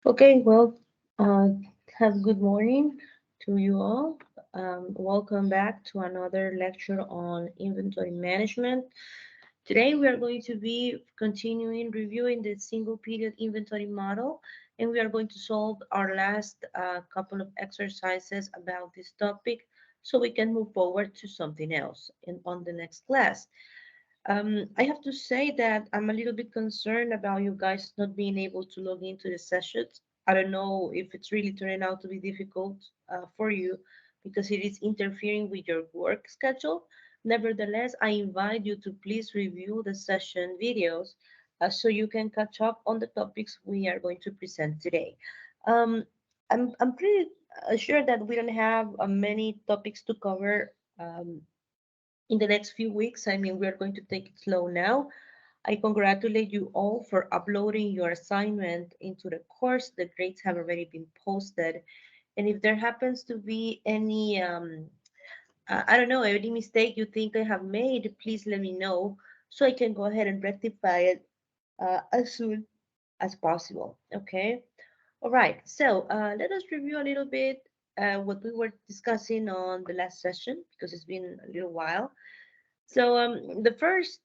Okay, well, uh, have good morning to you all. Welcome back to another lecture on inventory management. Today we are going to be continuing reviewing the single period inventory model, and we are going to solve our last couple of exercises about this topic so we can move forward to something else on the next class. I have to say that I'm a little bit concerned about you guys not being able to log into the sessions. I don't know if it's really turning out to be difficult for you because it is interfering with your work schedule. Nevertheless, I invite you to please review the session videos so you can catch up on the topics we are going to present today. Um, I'm pretty sure that we don't have many topics to cover in the next few weeks. I mean, we're going to take it slow now. I congratulate you all for uploading your assignment into the course. The grades have already been posted. And if there happens to be any, I don't know, any mistake you think I have made, please let me know so I can go ahead and rectify it as soon as possible. Okay. All right. So let us review a little bit what we were discussing on the last session because it's been a little while. So the first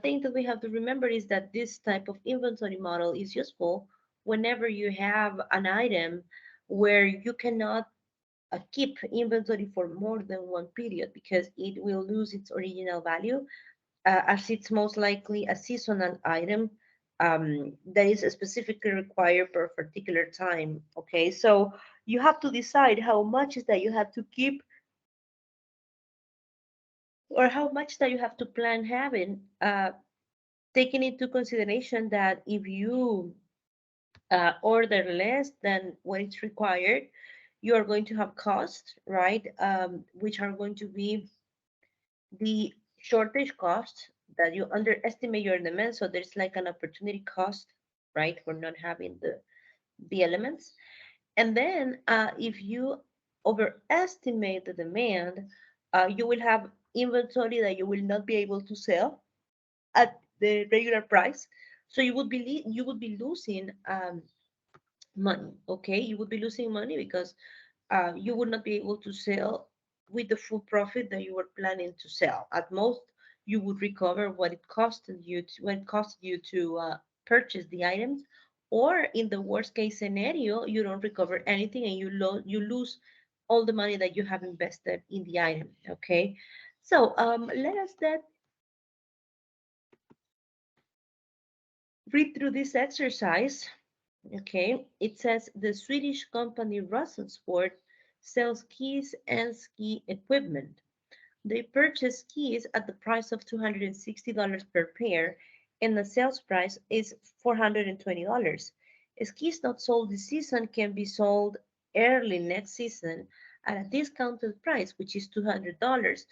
thing that we have to remember is that this type of inventory model is useful whenever you have an item where you cannot keep inventory for more than one period because it will lose its original value as it's most likely a seasonal item that is specifically required per particular time. Okay, so you have to decide how much is that you have to keep or how much that you have to plan having taking into consideration that if you order less than what is required, you are going to have costs, right? Which are going to be the shortage costs that you underestimate your demand. So there's like an opportunity cost, right, for not having the elements. And then if you overestimate the demand, you will have inventory that you will not be able to sell at the regular price. So you would be losing money. Okay, you would be losing money because you would not be able to sell with the full profit that you were planning to sell. At most, you would recover what it costed you to purchase the items, or in the worst case scenario, you don't recover anything and you lose all the money that you have invested in the item. Okay, so let us then read through this exercise. Okay, it says the Swedish company Rosensport sells skis and ski equipment. They purchase skis at the price of $260 per pair, and the sales price is $420. Skis not sold this season can be sold early next season at a discounted price, which is $200.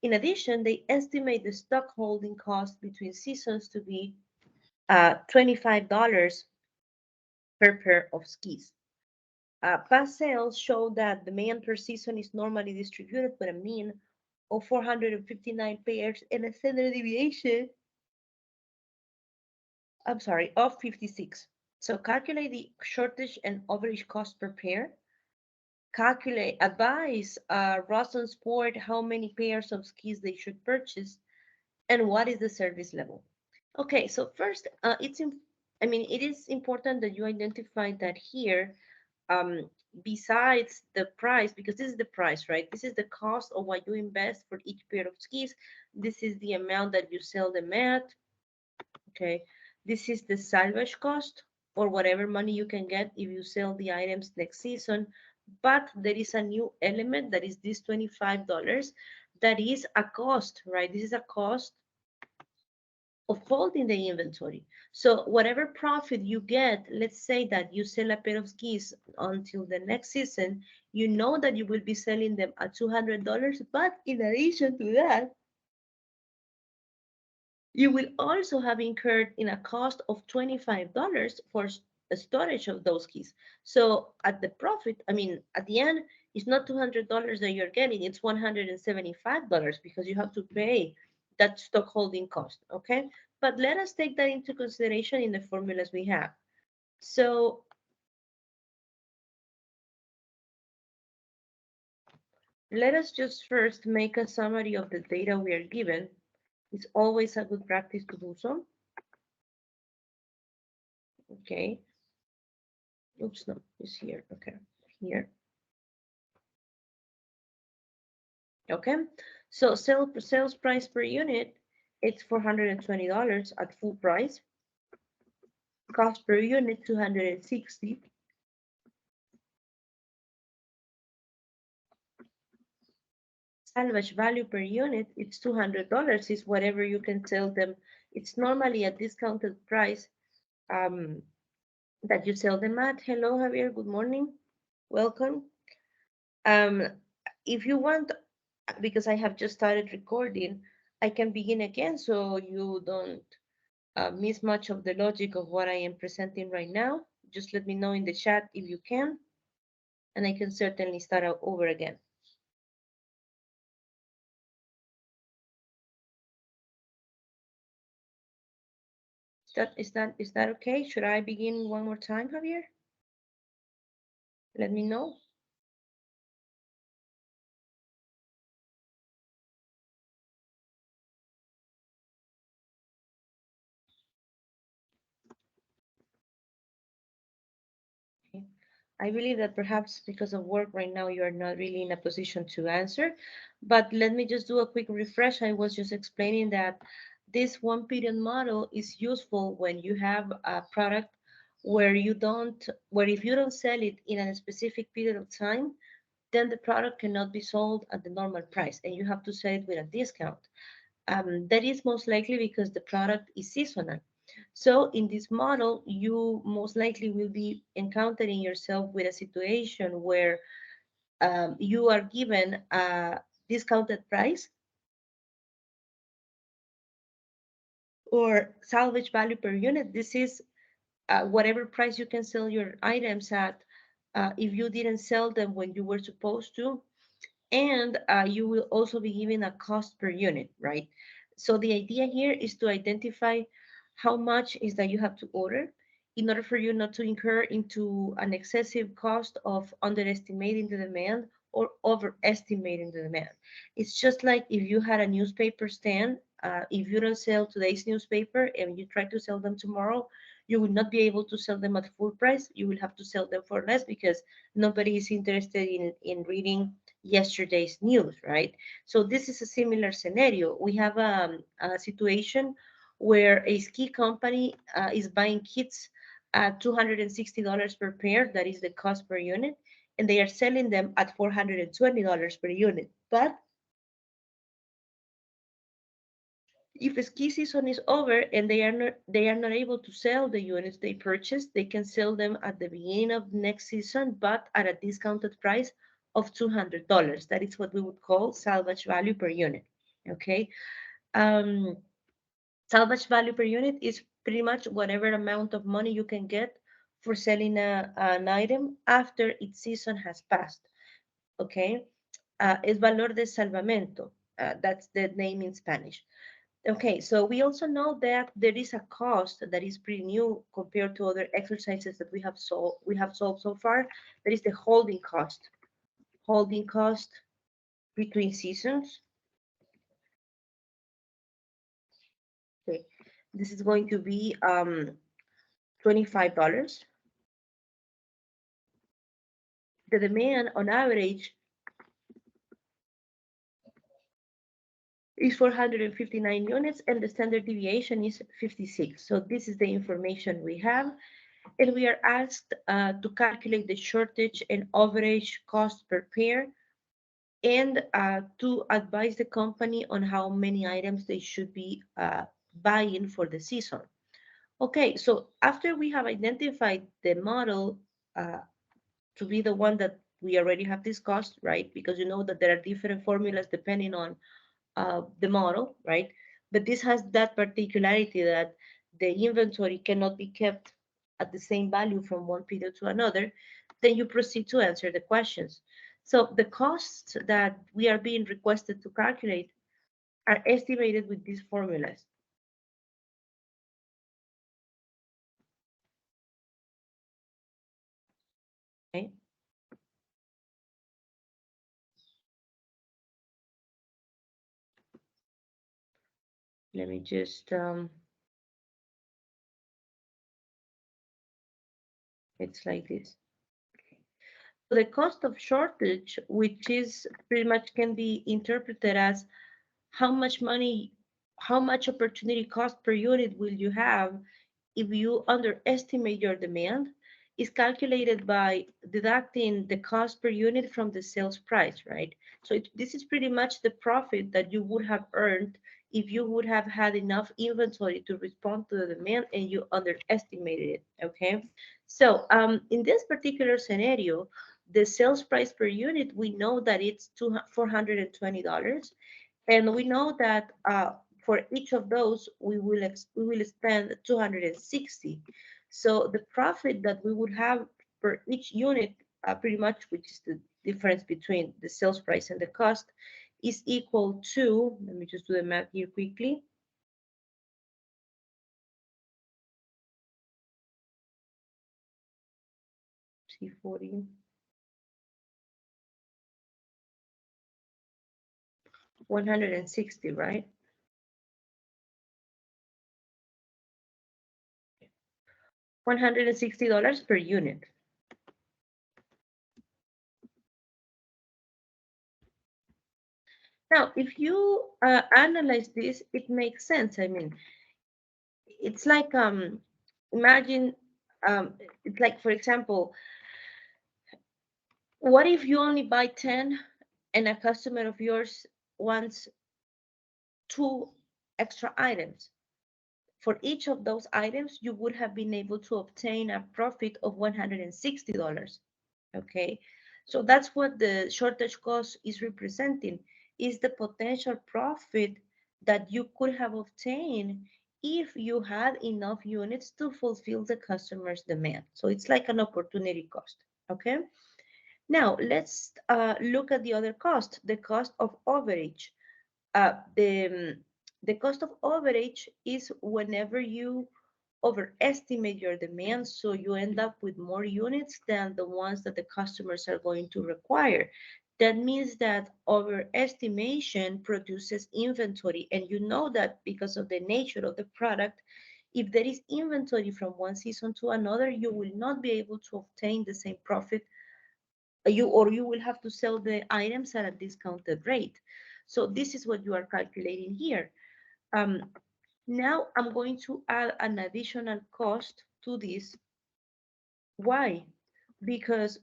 In addition, they estimate the stock holding cost between seasons to be $25 per pair of skis. Past sales show that demand per season is normally distributed with a mean of 459 pairs and a standard deviation, of 56. So calculate the shortage and average cost per pair. Advise Ross Sport how many pairs of skis they should purchase and what is the service level. Okay, so first, it is important that you identify that here um, besides the price, because this is the price, right? This is the cost of what you invest for each pair of skis. This is the amount that you sell them at. Okay. This is the salvage cost or whatever money you can get if you sell the items next season. But there is a new element that is this $25. That is a cost, right? This is a cost of holding the inventory. So whatever profit you get, let's say that you sell a pair of skis until the next season, you know that you will be selling them at $200. But in addition to that, you will also have incurred in a cost of $25 for storage of those keys. So at the profit, at the end, it's not $200 that you're getting, it's $175 because you have to pay that stock holding cost, okay? But let us take that into consideration in the formulas we have. So Let us just first make a summary of the data we are given. It's always a good practice to do so. Okay. Oops, no, it's here. Okay, here. Okay. So sales price per unit, it's $420 at full price. Cost per unit, 260. Salvage value per unit, it's $200, is whatever you can sell them. It's normally a discounted price um, that you sell them at. Hello, Javier. Good morning. Welcome. Um, if you want, because I have just started recording, I can begin again so you don't miss much of the logic of what I am presenting right now. Just let me know in the chat if you can, and I can certainly start out over again. Is that okay? Should I begin one more time, Javier? Let me know. Okay. I believe that perhaps because of work right now, you are not really in a position to answer. But let me just do a quick refresh. I was just explaining that this one period model is useful when you have a product where if you don't sell it in a specific period of time, then the product cannot be sold at the normal price and you have to sell it with a discount. That is most likely because the product is seasonal. So in this model, you most likely will be encountering yourself with a situation where you are given a discounted price or salvage value per unit. This is whatever price you can sell your items at if you didn't sell them when you were supposed to. And you will also be given a cost per unit, right? So the idea here is to identify how much is that you have to order in order for you not to incur into an excessive cost of underestimating the demand or overestimating the demand. It's just like if you had a newspaper stand, if you don't sell today's newspaper and you try to sell them tomorrow, you will not be able to sell them at full price. You will have to sell them for less because nobody is interested in reading yesterday's news, right? So this is a similar scenario. We have a situation where a ski company is buying kits at $260 per pair, that is the cost per unit, and they are selling them at $420 per unit. But if the ski season is over and they are not able to sell the units they purchased, they can sell them at the beginning of next season, but at a discounted price of $200. That is what we would call salvage value per unit. Okay. Um, Salvage value per unit is pretty much whatever amount of money you can get for selling an item after its season has passed. Okay. Es valor de salvamento. That's the name in Spanish. Okay, so we also know that there is a cost that is pretty new compared to other exercises that we have solved so far. That is the holding cost. Holding cost between seasons. Okay, this is going to be $25. The demand on average is 459 units and the standard deviation is 56. So this is the information we have. And we are asked to calculate the shortage and average cost per pair and to advise the company on how many items they should be buying for the season. Okay, so after we have identified the model uh, to be the one that we already have discussed, right? Because you know that there are different formulas depending on the model, right? But this has that particularity that the inventory cannot be kept at the same value from one period to another. Then you proceed to answer the questions. So the costs that we are being requested to calculate are estimated with these formulas. Okay. let me just, it's like this. So the cost of shortage, which is pretty much can be interpreted as how much money, how much opportunity cost per unit will you have if you underestimate your demand, is calculated by deducting the cost per unit from the sales price, right? So this is pretty much the profit that you would have earned if you would have had enough inventory to respond to the demand and you underestimated it, okay? So in this particular scenario, the sales price per unit, we know that it's $420. And we know that for each of those, we will spend 260. So the profit that we would have per each unit, pretty much, which is the difference between the sales price and the cost, is equal to, let me just do the math here quickly. C40. 160, right? $160 per unit. Now, if you analyze this, it makes sense. I mean, it's like imagine it's like, for example, what if you only buy 10 and a customer of yours wants 2 extra items? For each of those items, you would have been able to obtain a profit of $160. Okay, so that's what the shortage cost is representing, is the potential profit that you could have obtained if you had enough units to fulfill the customer's demand. So it's like an opportunity cost. Okay, now let's look at the other cost, the cost of overage. The cost of overage is whenever you overestimate your demand, so you end up with more units than the ones that the customers are going to require. That means that overestimation produces inventory, and you know that because of the nature of the product, if there is inventory from one season to another, you will not be able to obtain the same profit, you will have to sell the items at a discounted rate. So this is what you are calculating here. Um, Now I'm going to add an additional cost to this. Why? Because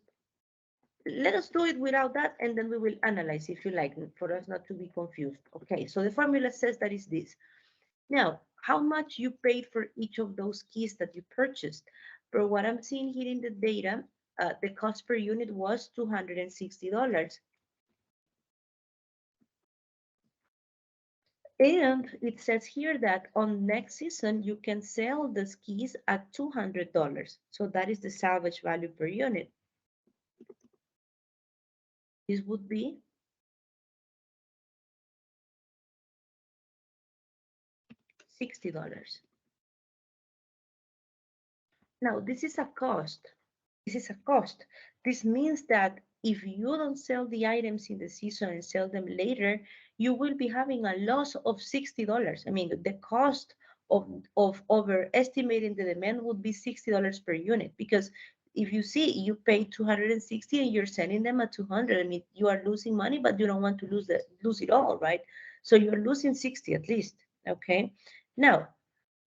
let us do it without that, and then we will analyze if you like, for us not to be confused. Okay, so the formula says that is this. Now, how much you paid for each of those keys that you purchased? For what I'm seeing here in the data, the cost per unit was $260. And it says here that on next season, you can sell the skis at $200. So that is the salvage value per unit. This would be $60. Now, this is a cost. This is a cost. This means that if you don't sell the items in the season and sell them later, you will be having a loss of $60. I mean, the cost of overestimating the demand would be $60 per unit, because if you see you pay 260 and you're selling them at 200, I mean, you are losing money, but you don't want to lose it all, right? So you're losing 60 at least. Okay. Now,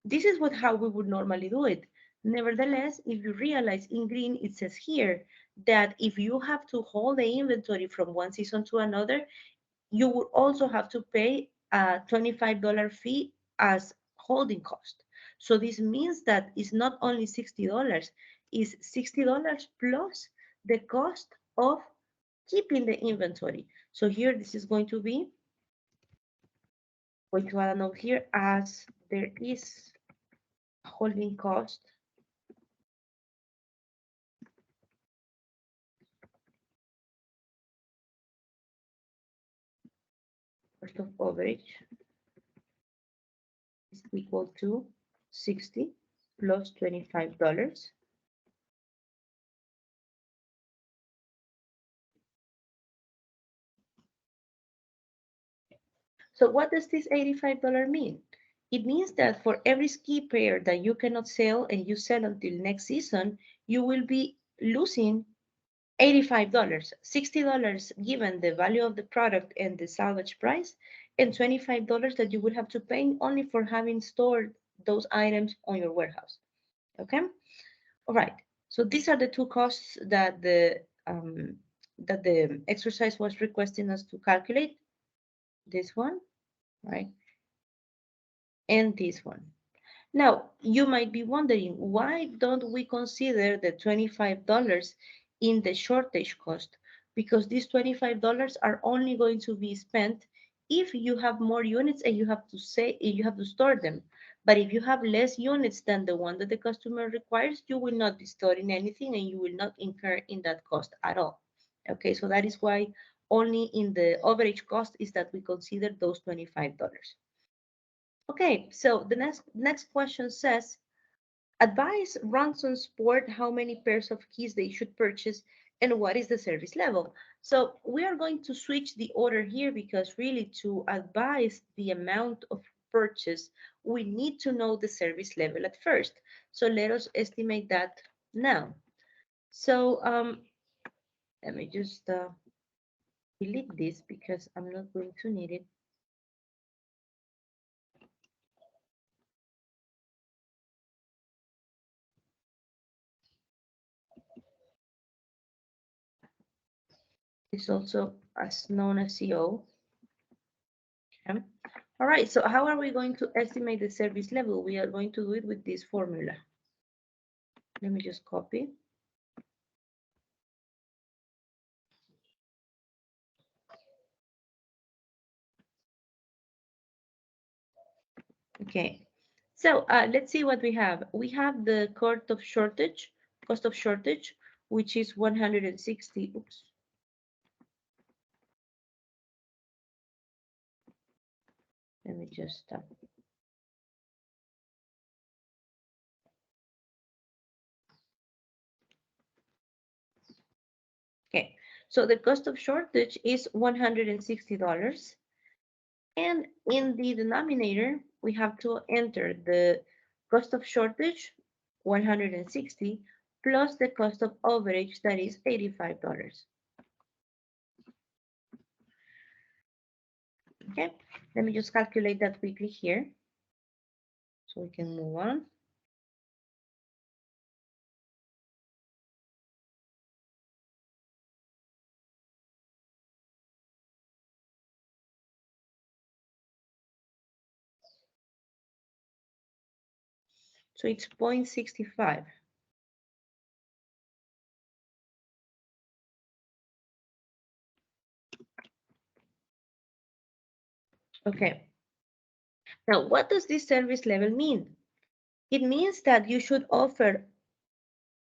this is how we would normally do it. Nevertheless, if you realize in green, it says here that if you have to hold the inventory from one season to another, you would also have to pay a $25 fee as holding cost. So this means that it's not only $60, it's $60 plus the cost of keeping the inventory. So here, this is going to be, going to add a note here, as there is a holding cost cost of overage is equal to 60 plus $25. So what does this $85 mean? It means that for every ski pair that you cannot sell and you sell until next season, you will be losing $85, $60 given the value of the product and the salvage price, and $25 that you would have to pay only for having stored those items on your warehouse. Okay? All right. So these are the two costs that the exercise was requesting us to calculate. This one, right? And this one. Now, you might be wondering, why don't we consider the $25 in the shortage cost? Because these $25 are only going to be spent if you have more units and you have to store them. But if you have less units than the one that the customer requires, you will not be storing anything and you will not incur in that cost at all. Okay, so that is why only in the average cost is that we consider those $25. Okay, so the next question says, advise runs on sport how many pairs of keys they should purchase and what is the service level. So we are going to switch the order here because really to advise the amount of purchase, we need to know the service level at first. So let us estimate that now. So let me just delete this because I'm not going to need it. It's also as known as CO. Okay. All right, so how are we going to estimate the service level? We are going to do it with this formula. Let me just copy. Okay, so let's see what we have. We have the cost of shortage, which is 160. Oops. Let me just stop. Okay, so the cost of shortage is $160. And in the denominator, we have to enter the cost of shortage, 160, plus the cost of overage, that is $85. Okay, let me just calculate that quickly here so we can move on. So it's 0.65. Okay. Now, what does this service level mean? It means that you should offer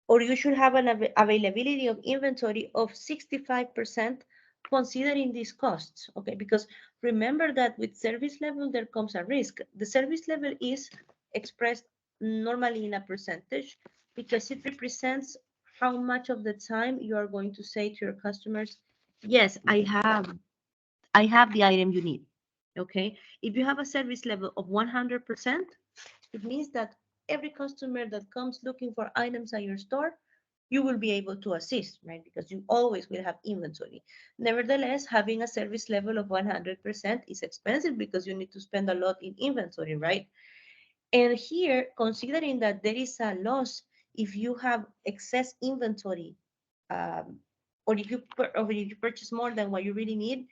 or you should have an availability of inventory of 65% considering these costs, okay? Because remember that with service level, there comes a risk. The service level is expressed normally in a percentage because it represents how much of the time you are going to say to your customers, yes, I have the item you need, okay? If you have a service level of 100%, it means that every customer that comes looking for items at your store, you will be able to assist, right? Because you always will have inventory. Nevertheless, having a service level of 100% is expensive because you need to spend a lot in inventory, right? And here, considering that there is a loss if you have excess inventory, um, or if you purchase more than what you really need,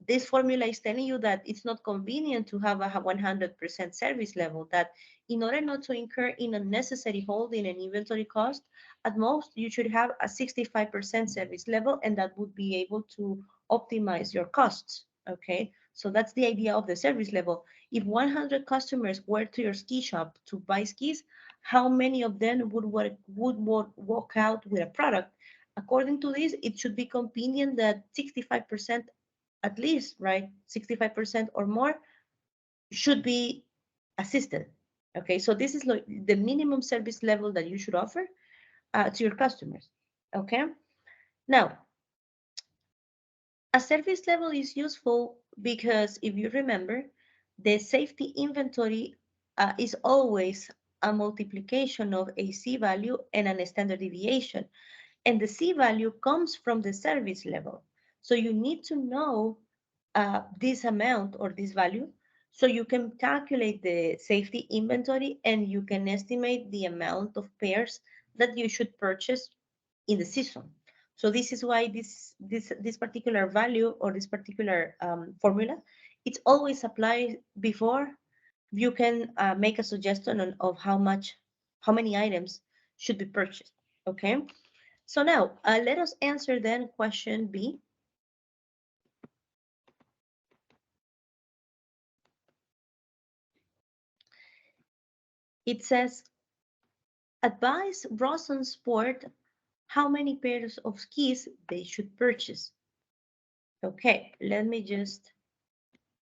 this formula is telling you that it's not convenient to have a 100% service level, that in order not to incur in unnecessary holding and inventory cost, at most you should have a 65% service level, and that would be able to optimize your costs, okay? So that's the idea of the service level. If 100 customers were to your ski shop to buy skis, how many of them would walk out with a product? According to this, it should be convenient that 65% at least, right, 65% or more should be assisted. Okay, so this is like the minimum service level that you should offer to your customers. Okay, now a service level is useful because if you remember, the safety inventory is always a multiplication of a C value and a standard deviation. And the C value comes from the service level. So you need to know this amount or this value so you can calculate the safety inventory and you can estimate the amount of pairs that you should purchase in the season. So this is why this particular value or this particular formula, it's always applied before you can make a suggestion of how many items should be purchased. Okay. So now let us answer then question B. It says, advise Rosen Sport how many pairs of skis they should purchase. Okay, let me just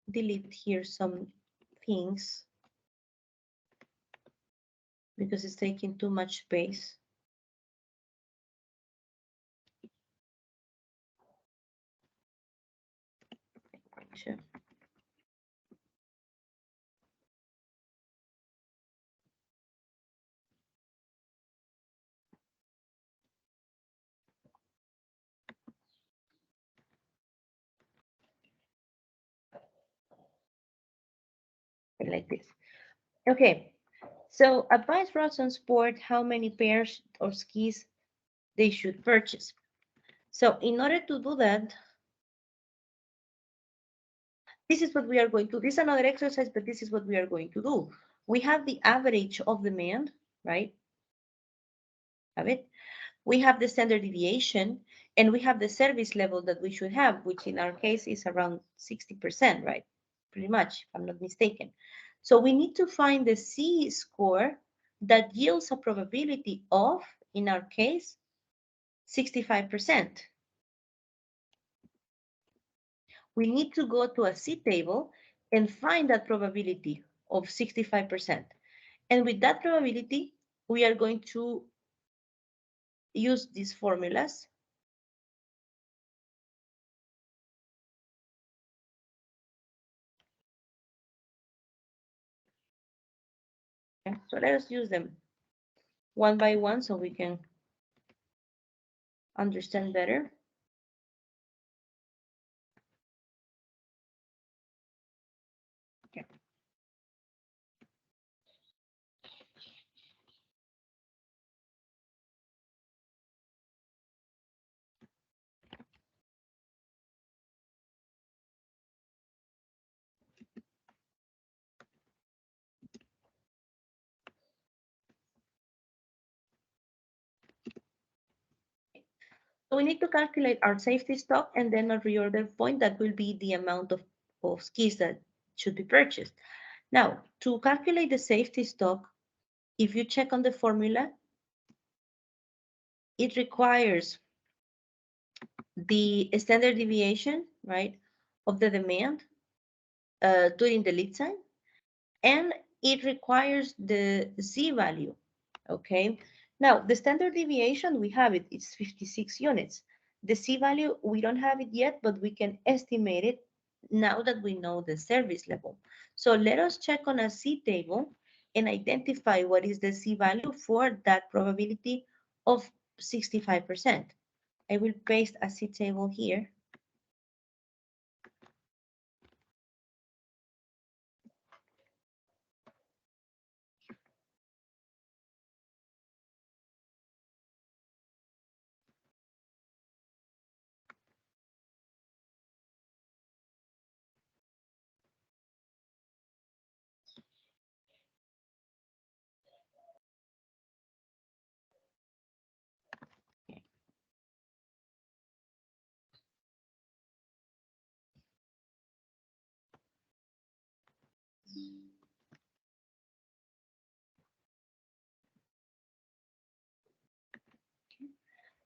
delete here some things because it's taking too much space. Sure. Like this. Okay, so advise Rosen Sport how many pairs of skis they should purchase. So in order to do that, this is what we are going to do. This is another exercise, but this is what we are going to do. We have the average of demand, right? Have it. We have the standard deviation, and we have the service level that we should have, which in our case is around 60%, right? Pretty much, if I'm not mistaken. So we need to find the C score that yields a probability of, in our case, 65%. We need to go to a C table and find that probability of 65%. And with that probability, we are going to use these formulas. Okay, so let us use them one by one so we can understand better. Okay. So we need to calculate our safety stock and then a reorder point that will be the amount of skis that should be purchased. Now, to calculate the safety stock, if you check on the formula, it requires the standard deviation, right, of the demand during the lead time, and it requires the Z value, okay? Now, the standard deviation, we have it, it's 56 units. The C value, we don't have it yet, but we can estimate it now that we know the service level. So let us check on a C table and identify what is the C value for that probability of 65%. I will paste a C table here.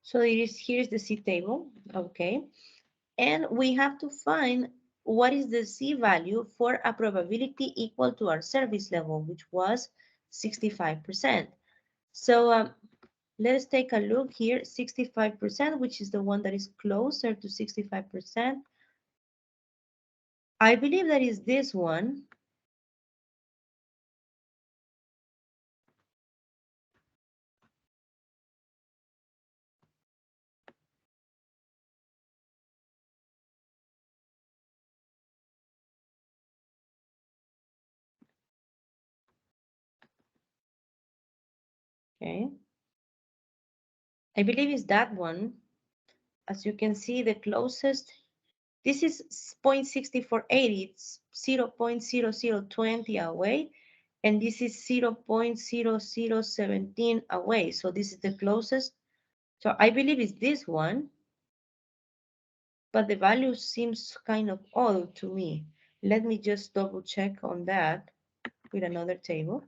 So here's the C table, okay? And we have to find what is the C value for a probability equal to our service level, which was 65%. So let's take a look here, 65%, which is the one that is closer to 65%. I believe that is this one. Okay. I believe it's that one. As you can see, the closest, this is 0.6480, it's 0.0020 away, and this is 0.0017 away. So this is the closest. So I believe it's this one, but the value seems kind of odd to me. Let me just double check on that with another table.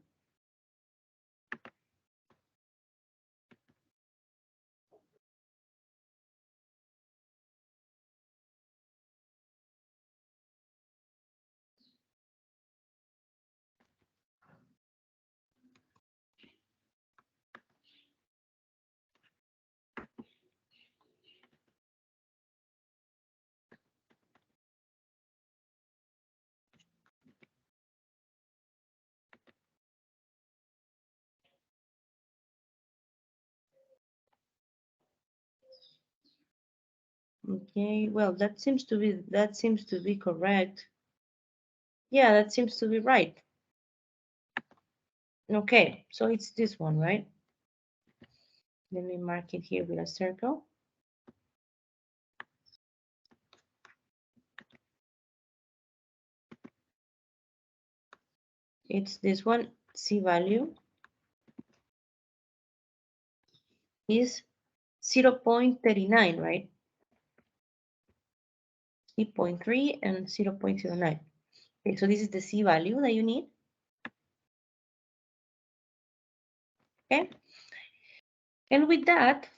Okay, well, that seems to be correct. Yeah, that seems to be right. Okay, so it's this one, right? Let me mark it here with a circle. It's this one. C value is 0.39, right? 0.3 and 0.09. Okay, so this is the C value that you need. Okay, and with that,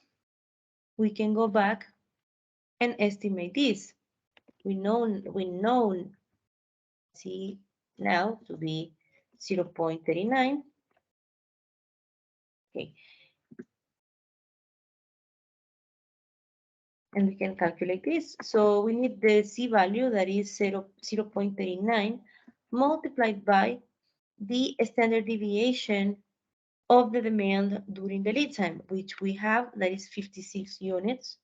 we can go back and estimate this. We know C now to be 0.39. Okay, and we can calculate this. So we need the C value that is 0.39 multiplied by the standard deviation of the demand during the lead time, which we have, that is 56 units.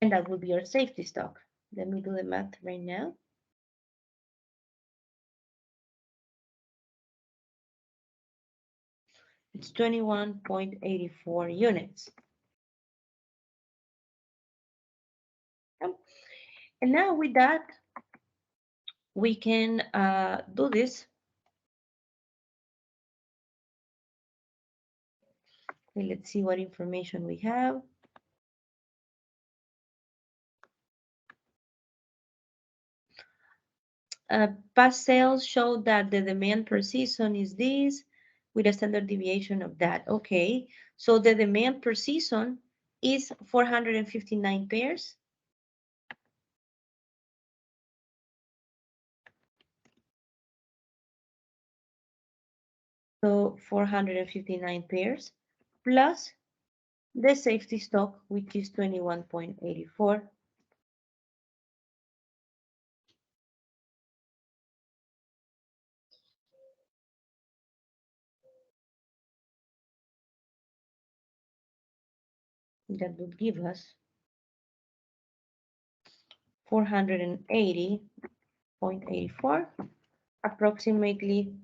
And that will be our safety stock. Let me do the math right now. It's 21.84 units. And now with that, we can do this. Okay, let's see what information we have. Past sales show that the demand per season is this with a standard deviation of that. Okay, so the demand per season is 459 pairs. So 459 pairs plus the safety stock, which is 21.84. That would give us 480.84, approximately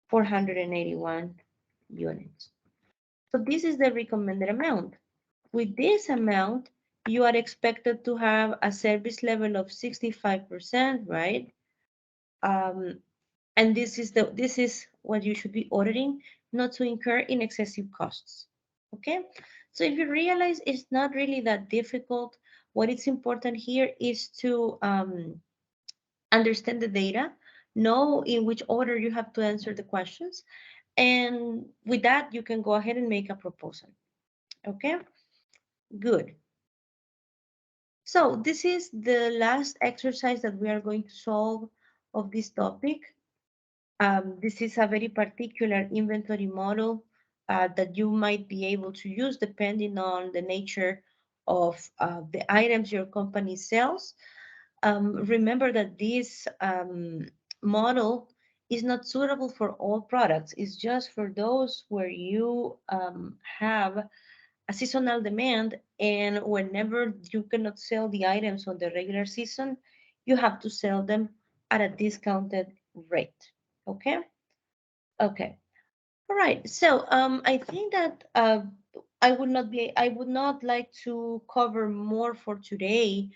481 units. So this is the recommended amount. With this amount, you are expected to have a service level of 65%, right? And this is what you should be ordering, not to incur in excessive costs. Okay, so if you realize it's not really that difficult, what is important here is to understand the data, know in which order you have to answer the questions, and with that you can go ahead and make a proposal. Okay, good. So this is the last exercise that we are going to solve of this topic. This is a very particular inventory model that you might be able to use depending on the nature of the items your company sells. Remember that this model is not suitable for all products. It's just for those where you have a seasonal demand, and whenever you cannot sell the items on the regular season, you have to sell them at a discounted rate. Okay? Okay. All right. So I think that I would not like to cover more for today,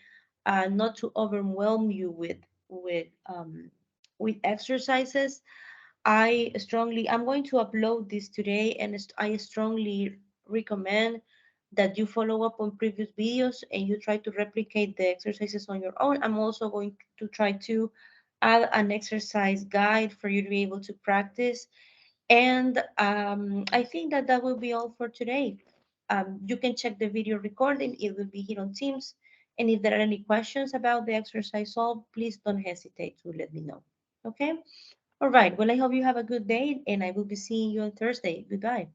not to overwhelm you with exercises. I'm going to upload this today, and I strongly recommend that you follow up on previous videos and you try to replicate the exercises on your own. I'm also going to try to add an exercise guide for you to be able to practice. And I think that that will be all for today. You can check the video recording, it will be here on Teams. And if there are any questions about the exercise solved, please don't hesitate to let me know. Okay? All right. Well, I hope you have a good day, and I will be seeing you on Thursday. Goodbye.